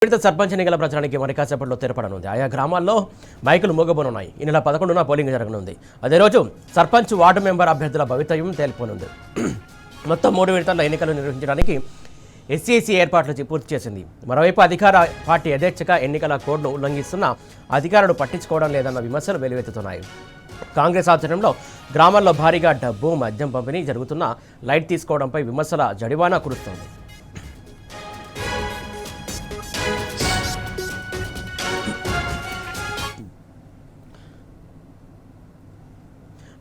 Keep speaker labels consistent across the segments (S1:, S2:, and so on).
S1: విడత సర్పంచ్ ఎన్నికల ప్రచారానికి మరి కాసేపట్లో తెరపడనుంది. ఆయా గ్రామాల్లో మైకులు మోగబోనున్నాయి. ఈ నెల 11న పోలింగ్ జరగనుంది. అదే రోజు సర్పంచ్ వార్డు మెంబర్ అభ్యర్థుల భవితవ్యం తేలిపోనుంది. మొత్తం 3 విడతల్లో ఎన్నికలు నిర్వహించడానికి ఎస్సీసీ ఏర్పాట్లు పూర్తి చేసింది. మరోవైపు అధికార పార్టీ యథేచ్ఛగా ఎన్నికల కోడ్ను ఉల్లంఘిస్తున్న అధికారులు పట్టించుకోవడం లేదన్న విమర్శలు వెలువెత్తుతున్నాయి. కాంగ్రెస్ ఆధ్వర్యంలో గ్రామాల్లో భారీగా డబ్బు మద్యం పంపిణీ జరుగుతున్న లైట్ తీసుకోవడంపై విమర్శల జడివానా కురుస్తోంది.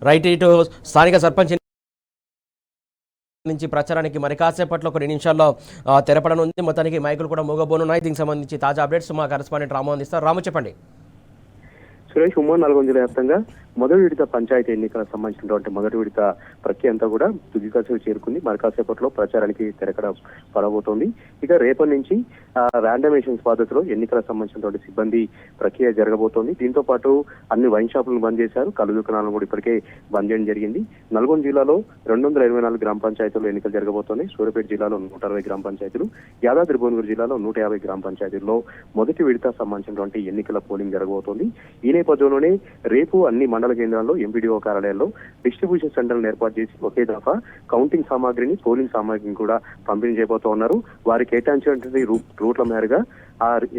S1: రైట్, ఇటు స్థానిక సర్పంచ్ నుంచి ప్రచారానికి మరి కాసేపట్లో 2 నిమిషాల్లో తెరపడనుంది. మొత్తానికి మైకులు కూడా మోగబోనున్నాయి. దీనికి సంబంధించి తాజా అప్డేట్స్ మా కరెస్పాండెంట్ రాము అందిస్తారు. రాము, చెప్పండి.
S2: సురేష్, ఉమ్మడి నల్గొండ జిల్లా వ్యాప్తంగా మొదటి విడత పంచాయతీ ఎన్నికలకు సంబంధించినటువంటి మొదటి విడత ప్రక్రియ అంతా కూడా తుదిదశకు చేరుకుంది. మరి కాసేపట్లో ప్రచారానికి తెరకడ పడబోతోంది. ఇక రేపటి నుంచి ర్యాండమైజేషన్ పద్ధతిలో ఎన్నికలకు సంబంధించినటువంటి సిబ్బంది ప్రక్రియ జరగబోతోంది. దీంతో పాటు అన్ని వైన్ షాపులను బంద్ చేశారు. కళ్ళు దుకాణాలను కూడా ఇప్పటికే బంద్ చేయడం జరిగింది. నల్గొండ జిల్లాలో 224 గ్రామ పంచాయతీల్లో ఎన్నికలు జరగబోతోంది. సూర్యాపేట జిల్లాలో 160 గ్రామ పంచాయతీలు, యాదాద్రి భువనగిరి జిల్లాలో 150 గ్రామ పంచాయతీల్లో మొదటి విడత సంబంధించినటువంటి ఎన్నికల పోలింగ్ జరగబోతోంది. ఈ నేపథ్యంలోనే రేపు అన్ని మండల కేంద్రాల్లో ఎంపీడీఓ కార్యాలయాల్లో డిస్ట్రిబ్యూషన్ సెంటర్లను ఏర్పాటు చేసి ఒకే దఫా కౌంటింగ్ సామాగ్రిని, పోలింగ్ సామాగ్రిని కూడా పంపిణీ చేయబోతూ ఉన్నారు. వారికి కేటాయించినటువంటి రూట్ల మేరగా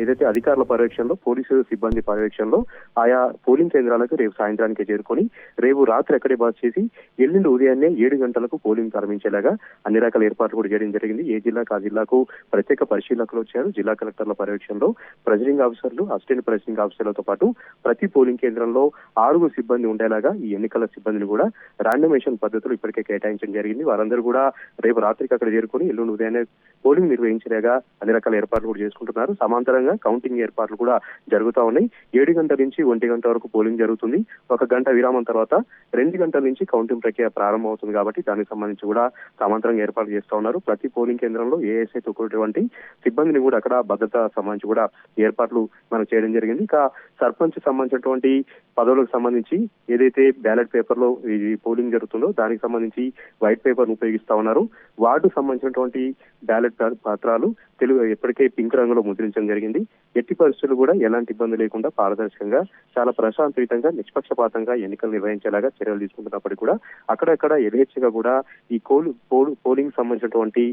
S2: ఏదైతే అధికారుల పర్యవేక్షణలో, పోలీసు సిబ్బంది పర్యవేక్షణలో ఆయా పోలింగ్ కేంద్రాలకు రేపు సాయంత్రానికి చేరుకొని రేపు రాత్రి ఎక్కడే బస్ చేసి ఎల్లుండి ఉదయాన్నే 7 గంటలకు పోలింగ్ ప్రారంభించేలాగా అన్ని రకాల ఏర్పాట్లు కూడా చేయడం జరిగింది. ఏ జిల్లాకు ఆ జిల్లాకు ప్రత్యేక పరిశీలకులు వచ్చారు. జిల్లా కలెక్టర్ల పర్యవేక్షణలో ప్రెసిడింగ్ ఆఫీసర్లు, అసిస్టెంట్ ప్రెసిడింగ్ ఆఫీసర్లతో పాటు ప్రతి పోలింగ్ కేంద్రంలో 6 సిబ్బంది ఉండేలాగా ఈ ఎన్నికల సిబ్బందిని కూడా ర్యాండమైజేషన్ పద్ధతులు ఇప్పటికే కేటాయించడం జరిగింది. వారందరూ కూడా రేపు రాత్రికి అక్కడ చేరుకొని ఎల్లుండి ఉదయాన్నే పోలింగ్ నిర్వహించేలాగా అన్ని రకాల ఏర్పాట్లు కూడా చేసుకుంటున్నారు. సమాంతరంగా కౌంటింగ్ ఏర్పాట్లు కూడా జరుగుతూ ఉన్నాయి. 7 గంటల నుంచి 1 గంట వరకు పోలింగ్ జరుగుతుంది. 1 గంట విరామం తర్వాత 2 గంటల నుంచి కౌంటింగ్ ప్రక్రియ ప్రారంభం అవుతుంది. కాబట్టి దానికి సంబంధించి కూడా సమాంతరంగా ఏర్పాట్లు చేస్తూ ఉన్నారు. ప్రతి పోలింగ్ కేంద్రంలో ఏఎస్ఐతో కూడినటువంటి సిబ్బందిని కూడా అక్కడ భద్రత సంబంధించి కూడా ఏర్పాట్లు మనం చేయడం జరిగింది. ఇక సర్పంచ్ సంబంధించినటువంటి పదవులకు సంబంధించి ఏదైతే బ్యాలెట్ పేపర్ లో ఈ పోలింగ్ జరుగుతుందో దానికి సంబంధించి వైట్ పేపర్ ఉపయోగిస్తా ఉన్నారు. వార్డు సంబంధించినటువంటి బ్యాలెట్ పత్రాలు ఎప్పటికే పింక్ రంగులో ముద్రించడం జరిగింది. ఎట్టి పరిస్థితులు కూడా ఎలాంటి ఇబ్బంది లేకుండా పారదర్శకంగా, చాలా ప్రశాంతయుతంగా, నిష్పక్షపాతంగా ఎన్నికలు నిర్వహించేలాగా చర్యలు తీసుకుంటున్నప్పటికీ కూడా అక్కడక్కడ యథేచ్ఛగా కూడా ఈ పోలింగ్ సంబంధించినటువంటి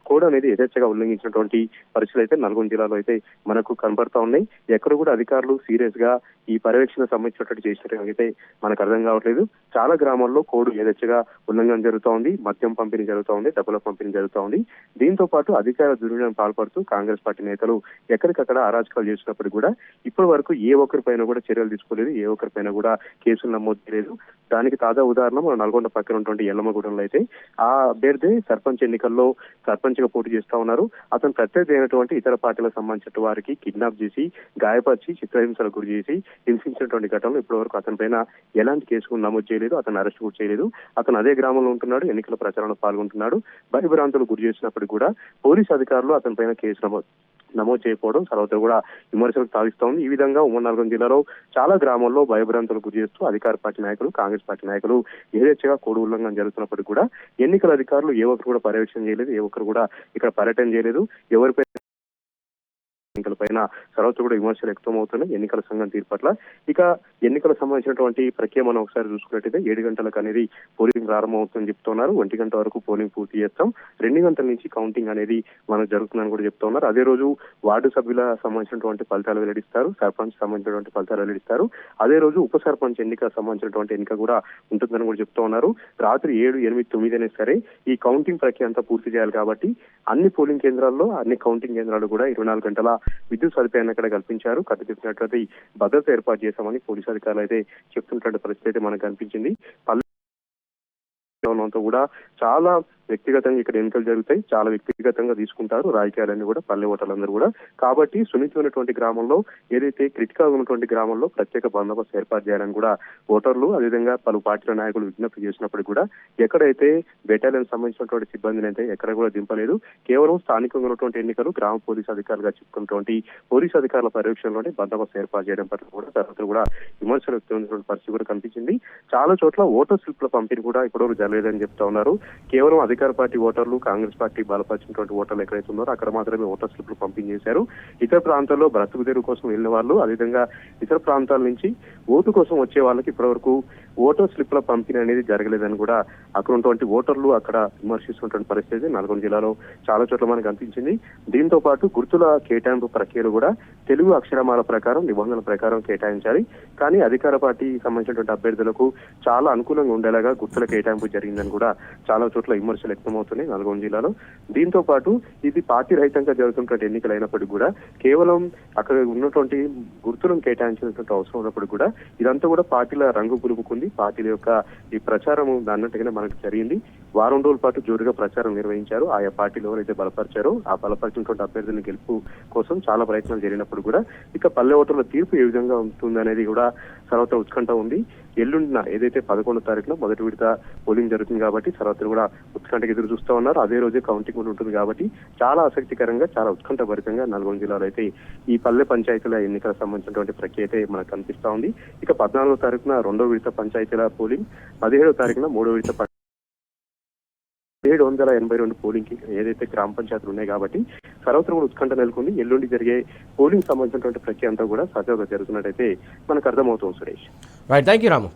S2: కోడ్ అనేది యథేచ్ఛగా ఉల్లంఘించినటువంటి పరిస్థితులు అయితే నల్గొండ జిల్లాలో అయితే మనకు కనబడతా ఉన్నాయి. ఎక్కడ కూడా అధికారులు సీరియస్ గా ఈ పర్యవేక్షణ సంబంధించినట్టు చేసినట్టు అయితే మనకు అర్థం కావట్లేదు. చాలా గ్రామాల్లో కోడ్ యథేచ్ఛగా ఉల్లంఘన జరుగుతూ ఉంది, మద్యం పంపిణీ జరుగుతూ ఉంది, డబ్బుల పంపిణీ జరుగుతూ ఉంది. దీంతో పాటు అధికార దుర్వినియోగం పాల్పడుతూ కాంగ్రెస్ పార్టీ నేతలు ఎక్కడికక్కడ అరాచకాలు చేసినప్పుడు కూడా ఇప్పటి వరకు ఏ ఒక్కరిపైన కూడా చర్యలు తీసుకోలేదు, ఏ ఒక్కరిపైన కూడా కేసులు నమోదు చేయలేదు. దానికి తాజా ఉదాహరణ మన నల్గొండ పక్కన ఉన్నటువంటి ఎల్లమ్మగూడెంలో అయితే ఆ అభ్యర్థి సర్పంచ్ ఎన్నికల్లో సర్పంచ్ గా పోటీ చేస్తా ఉన్నారు. అతను ప్రత్యర్థి ఇతర పార్టీలకు సంబంధించిన వారికి కిడ్నాప్ చేసి, గాయపరిచి, చిత్రహింసలకు గురి చేసి హింసించినటువంటి ఘటనలో ఇప్పటి వరకు అతని పైన ఎలాంటి కేసు నమోదు చేయలేదు, అతను అరెస్ట్ కూడా చేయలేదు. అతను అదే గ్రామంలో ఉంటున్నాడు, ఎన్నికల ప్రచారంలో పాల్గొంటున్నాడు. భయభ్రాంతులు గురి చేసినప్పుడు కూడా పోలీసు అధికారులు అతని పైన కేసు నమోదు చేయకపోవడం సర్వత్రా కూడా విమర్శలకు తావిస్తా ఉంది. ఈ విధంగా ఉమ్మడి నల్గొండ జిల్లాలో చాలా గ్రామాల్లో భయభ్రాంతులు గురి చేస్తూ అధికార పార్టీ నాయకులు, కాంగ్రెస్ పార్టీ నాయకులు యథేచ్ఛగా కోడ్ ఉల్లంఘన జరుగుతున్నప్పటికీ కూడా ఎన్నికల అధికారులు ఏ ఒక్కరు కూడా పర్యవేక్షణ చేయలేదు, ఏ ఒక్కరు కూడా ఇక్కడ పర్యటన చేయలేదు. ఎవరిపై ఎన్నికల పైన సర్వత్ర కూడా విమర్శలు వ్యక్తమవుతున్నాయి ఎన్నికల సంఘం తీర్పు పట్ల. ఇక ఎన్నికలకు సంబంధించినటువంటి ప్రక్రియ మనం ఒకసారి చూసుకున్నట్టయితే 7 గంటలకు అనేది పోలింగ్ ప్రారంభం అవుతుందని చెప్తున్నారు. 1 గంట వరకు పోలింగ్ పూర్తి చేస్తాం. 2 గంటల నుంచి కౌంటింగ్ అనేది మనకు జరుగుతుందని కూడా చెప్తా ఉన్నారు. అదే రోజు వార్డు సభ్యుల సంబంధించినటువంటి ఫలితాలు వెల్లడిస్తారు, సర్పంచ్ సంబంధించినటువంటి ఫలితాలు వెల్లడిస్తారు. అదే రోజు ఉప సర్పంచ్ ఎన్నిక సంబంధించినటువంటి ఎన్నిక కూడా ఉంటుందని కూడా చెప్తా ఉన్నారు. రాత్రి 7, 8, 9 అయినా సరే ఈ కౌంటింగ్ ప్రక్రియ అంతా పూర్తి చేయాలి. కాబట్టి అన్ని పోలింగ్ కేంద్రాల్లో, అన్ని కౌంటింగ్ కేంద్రాలు కూడా 24 గంటల విద్యుత్ సదుపాయాన్ని అక్కడ కల్పించారు. కట్టుదిట్టినటువంటి భద్రత ఏర్పాటు చేశామని పోలీసు అధికారులు అయితే చెప్తున్నటువంటి పరిస్థితి అయితే మనకు కనిపించింది. అంతా కూడా చాలా వ్యక్తిగతంగా ఇక్కడ ఎన్నికలు జరుగుతాయి, చాలా వ్యక్తిగతంగా తీసుకుంటారు రాజకీయాలన్నీ కూడా పల్లె ఓటర్లందరూ కూడా. కాబట్టి సున్నితమైనటువంటి గ్రామంలో, ఏదైతే క్రిటికల్ ఉన్నటువంటి గ్రామంలో ప్రత్యేక బందోబస్తు ఏర్పాటు చేయాలని కూడా ఓటర్లు, అదేవిధంగా పలు పార్టీల నాయకులు విజ్ఞప్తి చేసినప్పుడు కూడా ఎక్కడైతే బెటాలియన్ సంబంధించినటువంటి సిబ్బందిని అయితే ఎక్కడ కూడా దింపలేదు. కేవలం స్థానికంగా ఉన్నటువంటి ఎన్నికలు గ్రామ పోలీసు అధికారులుగా చెప్పుకున్నటువంటి పోలీసు అధికారుల పర్యవేక్షణలోనే బందోబస్తు ఏర్పాటు చేయడం పట్ల కూడా తర్వాత కూడా విమర్శలు వ్యక్తమైనటువంటి పరిస్థితి కూడా కనిపించింది. చాలా చోట్ల ఓటర్ స్లిప్ల పంపిణీ కూడా ఇప్పటివరకు జరగలేదని చెప్తా ఉన్నారు. కేవలం అధికార పార్టీ ఓటర్లు, కాంగ్రెస్ పార్టీ బలపరిచినటువంటి ఓటర్లు ఎక్కడైతే ఉన్నారో అక్కడ మాత్రమే ఓటర్ స్లిప్లు పంపిణీ చేశారు. ఇతర ప్రాంతాల్లో బ్రతుకు తెరువు కోసం వెళ్ళిన వాళ్ళు, అదేవిధంగా ఇతర ప్రాంతాల నుంచి ఓటు కోసం వచ్చే వాళ్ళకి ఇప్పటివరకు ఓటర్ స్లిప్ల పంపిణీ అనేది జరగలేదని కూడా అక్కడ ఉన్నటువంటి ఓటర్లు అక్కడ విమర్శిస్తున్నటువంటి పరిస్థితి నల్గొండ జిల్లాలో చాలా చోట్ల మనకు కనిపించింది. దీంతో పాటు గుర్తుల కేటాయింపు ప్రక్రియలు కూడా తెలుగు అక్షరమాల ప్రకారం, నిబంధనల ప్రకారం కేటాయించాలి. కానీ అధికార పార్టీకి సంబంధించినటువంటి అభ్యర్థులకు చాలా అనుకూలంగా ఉండేలాగా గుర్తుల కేటాయింపు జరిగిందని కూడా చాలా చోట్ల విమర్శలు వ్యక్తమవుతున్నాయి నల్గొండ జిల్లాలో. దీంతో పాటు ఇది పార్టీ రహితంగా జరుగుతున్నటువంటి ఎన్నికలు అయినప్పటికీ కూడా కేవలం అక్కడ ఉన్నటువంటి గుర్తులను కేటాయించినటువంటి అవసరం ఉన్నప్పుడు కూడా ఇదంతా కూడా పార్టీల రంగు పులుపుకుంది. పార్టీల యొక్క ఈ ప్రచారం అన్నట్టుగానే మనకు జరిగింది. వారం రోజుల పాటు జోరుగా ప్రచారం నిర్వహించారు. ఆయా పార్టీలు ఎవరైతే బలపరిచారో ఆ బలపరిచినటువంటి అభ్యర్థులను గెలుపు కోసం చాలా ప్రయత్నాలు జరిగినప్పుడు కూడా ఇక పల్లె ఓటర్ల తీర్పు ఏ విధంగా ఉంటుందనేది కూడా సర్వత్రా ఉత్కంఠ ఉంది. ఎల్లుండిన ఏదైతే 11వ తారీఖున మొదటి విడత పోలింగ్ జరుగుతుంది కాబట్టి సర్వత్రా కూడా ఉత్కంఠకి ఎదురు చూస్తూ ఉన్నారు. అదే రోజే కౌంటింగ్ కూడా ఉంటుంది కాబట్టి చాలా ఆసక్తికరంగా, చాలా ఉత్కంఠ భరితంగా నల్గొండ జిల్లాలో అయితే ఈ పల్లె పంచాయతీల ఎన్నికలకు సంబంధించినటువంటి ప్రక్రియ అయితే మనకు కనిపిస్తా ఉంది. ఇక 14వ తారీఖున 2వ విడత పంచాయతీల పోలింగ్, 17వ తారీఖున 3వ విడత 782 పోలింగ్ కి ఏదైతే గ్రామ పంచాయతీలు ఉన్నాయి కాబట్టి సర్వత్రా కూడా ఉత్కంఠ నెలకొంది. ఎల్లుండి జరిగే పోలింగ్ సంబంధించినటువంటి ప్రక్రియ అంతా కూడా సజావుగా జరుగుతున్నట్టయితే మనకు అర్థమవుతుంది Suresh.
S1: Right, thank you Ramu.